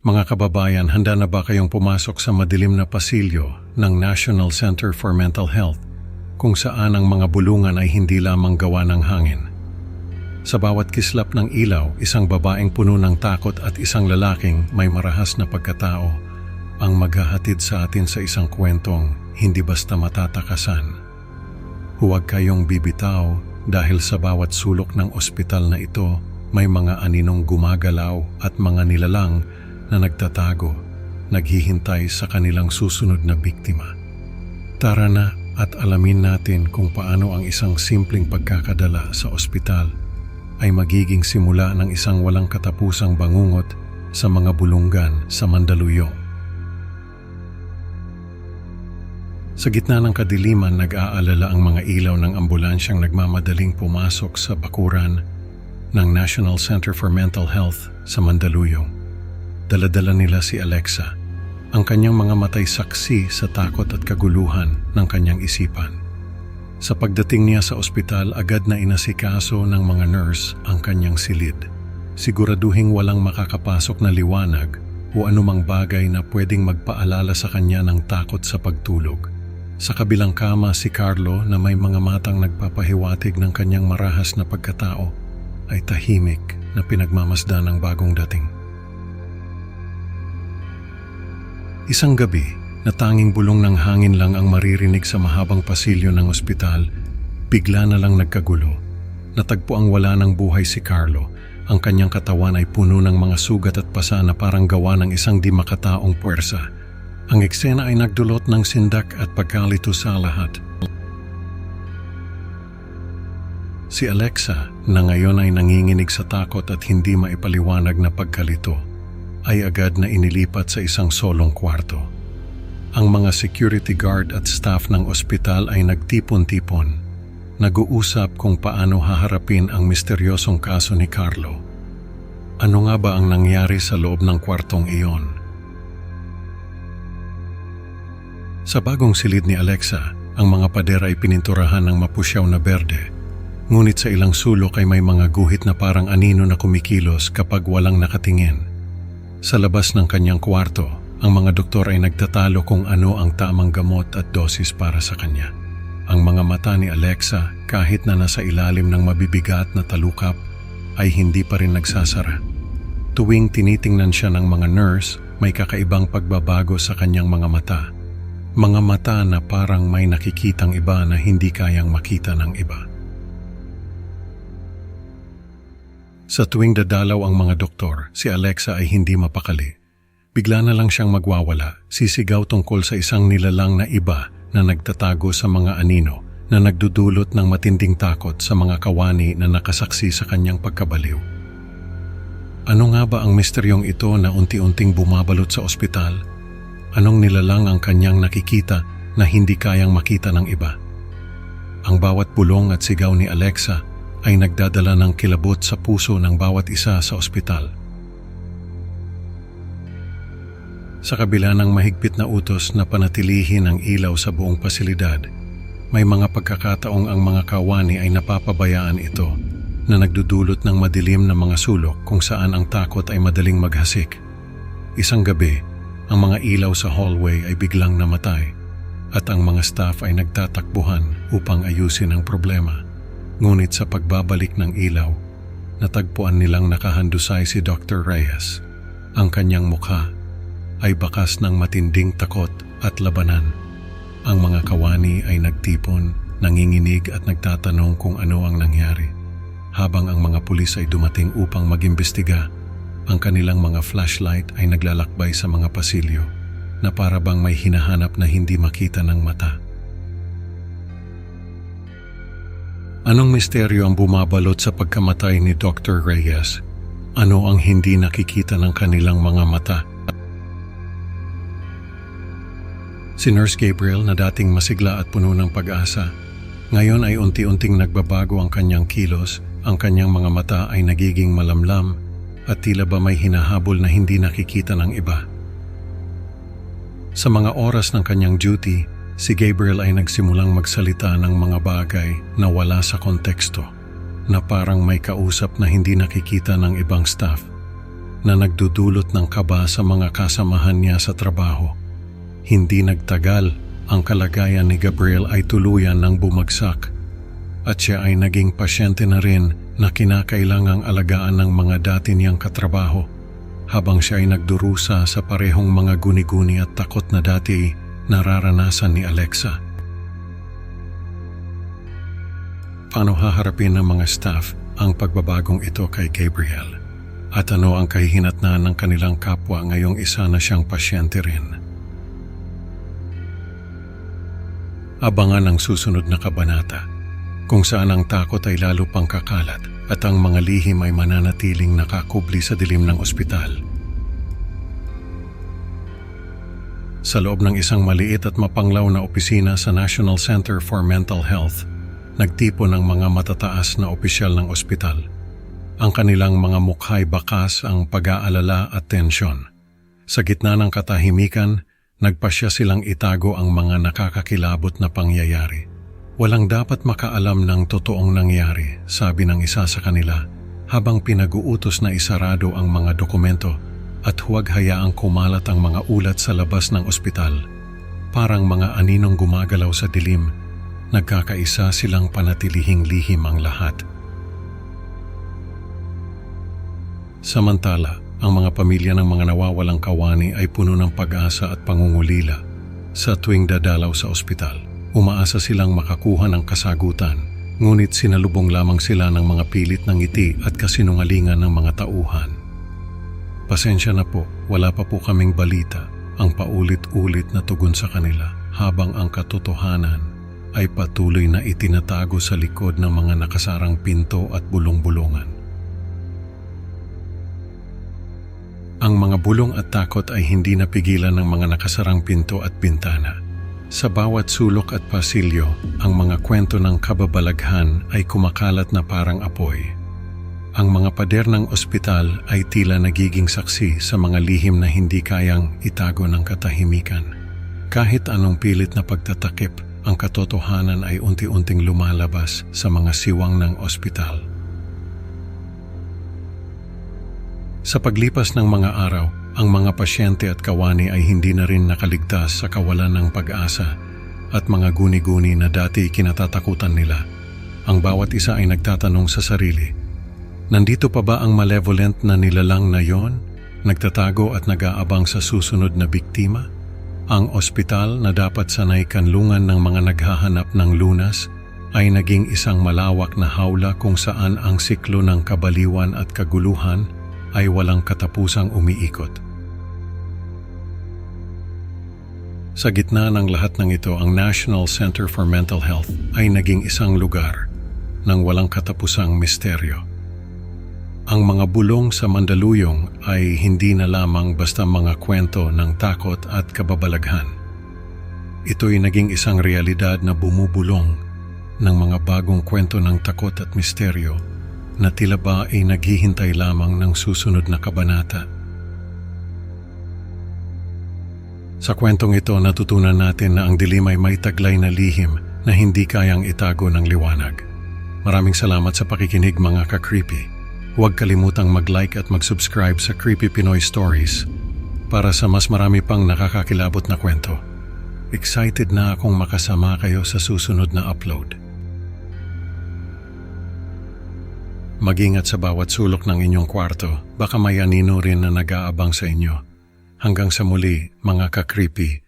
Mga kababayan, handa na ba kayong pumasok sa madilim na pasilyo ng National Center for Mental Health kung saan ang mga bulungan ay hindi lamang gawa ng hangin? Sa bawat kislap ng ilaw, isang babaeng puno ng takot at isang lalaking may marahas na pagkatao ang maghahatid sa atin sa isang kwentong hindi basta matatakasan. Huwag kayong bibitaw dahil sa bawat sulok ng ospital na ito may mga aninong gumagalaw at mga nilalang na nagtatago, naghihintay sa kanilang susunod na biktima. Tara na at alamin natin kung paano ang isang simpleng pagkakadala sa ospital ay magiging simula ng isang walang katapusang bangungot sa mga bulunggan sa Mandaluyong. Sa gitna ng kadiliman, nag-aalala ang mga ilaw ng ambulansyang nagmamadaling pumasok sa bakuran ng National Center for Mental Health sa Mandaluyong. Dala-dala nila si Alexa, ang kanyang mga matay saksi sa takot at kaguluhan ng kanyang isipan. Sa pagdating niya sa ospital, agad na inasikaso ng mga nurse ang kanyang silid. Siguraduhing walang makakapasok na liwanag o anumang bagay na pwedeng magpaalala sa kanya ng takot sa pagtulog. Sa kabilang kama, si Carlo na may mga matang nagpapahiwatig ng kanyang marahas na pagkatao ay tahimik na pinagmamasdan ng bagong dating. Isang gabi na tanging bulong ng hangin lang ang maririnig sa mahabang pasilyo ng ospital, bigla na lang nagkagulo. Natagpo ang wala ng buhay si Carlo. Ang kanyang katawan ay puno ng mga sugat at pasa na parang gawa ng isang di makataong puwersa. Ang eksena ay nagdulot ng sindak at pagkalito sa lahat. Si Alexa, na ngayon ay nanginginig sa takot at hindi maipaliwanag na pagkalito, ay agad na inilipat sa isang solong kwarto. Ang mga security guard at staff ng ospital ay nagtipon-tipon, nag-uusap kung paano haharapin ang misteryosong kaso ni Carlo. Ano nga ba ang nangyari sa loob ng kwartong iyon? Sa bagong silid ni Alexa, ang mga pader ay pininturahan ng mapusyaw na berde, ngunit sa ilang sulok ay may mga guhit na parang anino na kumikilos kapag walang nakatingin. Sa labas ng kanyang kwarto, ang mga doktor ay nagtatalo kung ano ang tamang gamot at dosis para sa kanya. Ang mga mata ni Alexa, kahit na nasa ilalim ng mabibigat na talukap, ay hindi pa rin nagsasara. Tuwing tinitingnan siya ng mga nurse, may kakaibang pagbabago sa kanyang mga mata. Mga mata na parang may nakikitang iba na hindi kayang makita ng iba. Sa tuwing dadalaw ang mga doktor, si Alexa ay hindi mapakali. Bigla na lang siyang magwawala, sisigaw tungkol sa isang nilalang na iba na nagtatago sa mga anino na nagdudulot ng matinding takot sa mga kawani na nakasaksi sa kanyang pagkabaliw. Ano nga ba ang misteryong ito na unti-unting bumabalot sa ospital? Anong nilalang ang kanyang nakikita na hindi kayang makita ng iba? Ang bawat bulong at sigaw ni Alexa ay nagdadala ng kilabot sa puso ng bawat isa sa ospital. Sa kabila ng mahigpit na utos na panatilihin ang ilaw sa buong pasilidad, may mga pagkakataong ang mga kawani ay napapabayaan ito na nagdudulot ng madilim na mga sulok kung saan ang takot ay madaling maghasik. Isang gabi, ang mga ilaw sa hallway ay biglang namatay at ang mga staff ay nagtatakbuhan upang ayusin ang problema. Ngunit sa pagbabalik ng ilaw, natagpuan nilang nakahandusay si Dr. Reyes. Ang kanyang mukha ay bakas ng matinding takot at labanan. Ang mga kawani ay nagtipon, nanginginig at nagtatanong kung ano ang nangyari. Habang ang mga pulis ay dumating upang mag-imbestiga, ang kanilang mga flashlight ay naglalakbay sa mga pasilyo na para bang may hinahanap na hindi makita ng mata. Anong misteryo ang bumabalot sa pagkamatay ni Dr. Reyes? Ano ang hindi nakikita ng kanilang mga mata? Si Nurse Gabriel na dating masigla at puno ng pag-asa, ngayon ay unti-unting nagbabago ang kanyang kilos, ang kanyang mga mata ay nagiging malamlam at tila ba may hinahabol na hindi nakikita ng iba. Sa mga oras ng kanyang duty, si Gabriel ay nagsimulang magsalita ng mga bagay na wala sa konteksto, na parang may kausap na hindi nakikita ng ibang staff. na nagdudulot ng kaba sa mga kasamahan niya sa trabaho. Hindi nagtagal, ang kalagayan ni Gabriel ay tuluyan ng bumagsak at siya ay naging pasyente na rin na kinakailangang alagaan ng mga dati niyang katrabaho habang siya ay nagdurusa sa parehong mga guni-guni at takot na dati nararanasan ni Alexa. Paano haharapin ng mga staff ang pagbabagong ito kay Gabriel? At ano ang kahihinatnan ng kanilang kapwa ngayong isa na siyang pasyente rin? Abangan ang susunod na kabanata, kung saan ang takot ay lalo pang kakalat at ang mga lihim ay mananatiling nakakubli sa dilim ng ospital. Sa loob ng isang maliit at mapanglaw na opisina sa National Center for Mental Health, nagtipon ang mga matataas na opisyal ng ospital. Ang kanilang mga mukha'y bakas ang pag-aalala at tensyon. Sa gitna ng katahimikan, nagpasya silang itago ang mga nakakakilabot na pangyayari. Walang dapat makaalam ng totoong nangyari, sabi ng isa sa kanila, habang pinag-uutos na isarado ang mga dokumento at huwag hayaang kumalat ang mga ulat sa labas ng ospital. Parang mga aninong gumagalaw sa dilim, nagkakaisa silang panatilihing lihim ang lahat. Samantala, ang mga pamilya ng mga nawawalang kawani ay puno ng pag-asa at pangungulila. Sa tuwing dadalaw sa ospital, umaasa silang makakuha ng kasagutan, ngunit sinalubong lamang sila ng mga pilit ng ngiti at kasinungalingan ng mga tauhan. Pasensya na po, wala pa po kaming balita, ang paulit-ulit na tugon sa kanila, habang ang katotohanan ay patuloy na itinatago sa likod ng mga nakasarang pinto at bulong-bulungan. Ang mga bulong at takot ay hindi napigilan ng mga nakasarang pinto at bintana. Sa bawat sulok at pasilyo, ang mga kwento ng kababalaghan ay kumakalat na parang apoy. Ang mga pader ng ospital ay tila nagiging saksi sa mga lihim na hindi kayang itago ng katahimikan. Kahit anong pilit na pagtatakip, ang katotohanan ay unti-unting lumalabas sa mga siwang ng ospital. Sa paglipas ng mga araw, ang mga pasyente at kawani ay hindi na rin nakaligtas sa kawalan ng pag-asa at mga guni-guni na dati kinatatakutan nila. Ang bawat isa ay nagtatanong sa sarili, nandito pa ba ang malevolent na nilalang na yon, nagtatago at nag-aabang sa susunod na biktima? Ang ospital na dapat sanay kanlungan ng mga naghahanap ng lunas ay naging isang malawak na hawla kung saan ang siklo ng kabaliwan at kaguluhan ay walang katapusang umiikot. Sa gitna ng lahat ng ito, ang National Center for Mental Health ay naging isang lugar ng walang katapusang misteryo. Ang mga bulong sa Mandaluyong ay hindi na lamang basta mga kwento ng takot at kababalaghan. Ito'y naging isang realidad na bumubulong ng mga bagong kwento ng takot at misteryo na tila ba ay naghihintay lamang ng susunod na kabanata. Sa kwentong ito, natutunan natin na ang dilim ay may taglay na lihim na hindi kayang itago ng liwanag. Maraming salamat sa pakikinig mga ka-creepy. Huwag kalimutang mag-like at mag-subscribe sa Creepy Pinoy Stories para sa mas marami pang nakakakilabot na kwento. Excited na akong makasama kayo sa susunod na upload. Mag-ingat sa bawat sulok ng inyong kwarto, baka may anino rin na nag-aabang sa inyo. Hanggang sa muli, mga ka-creepy,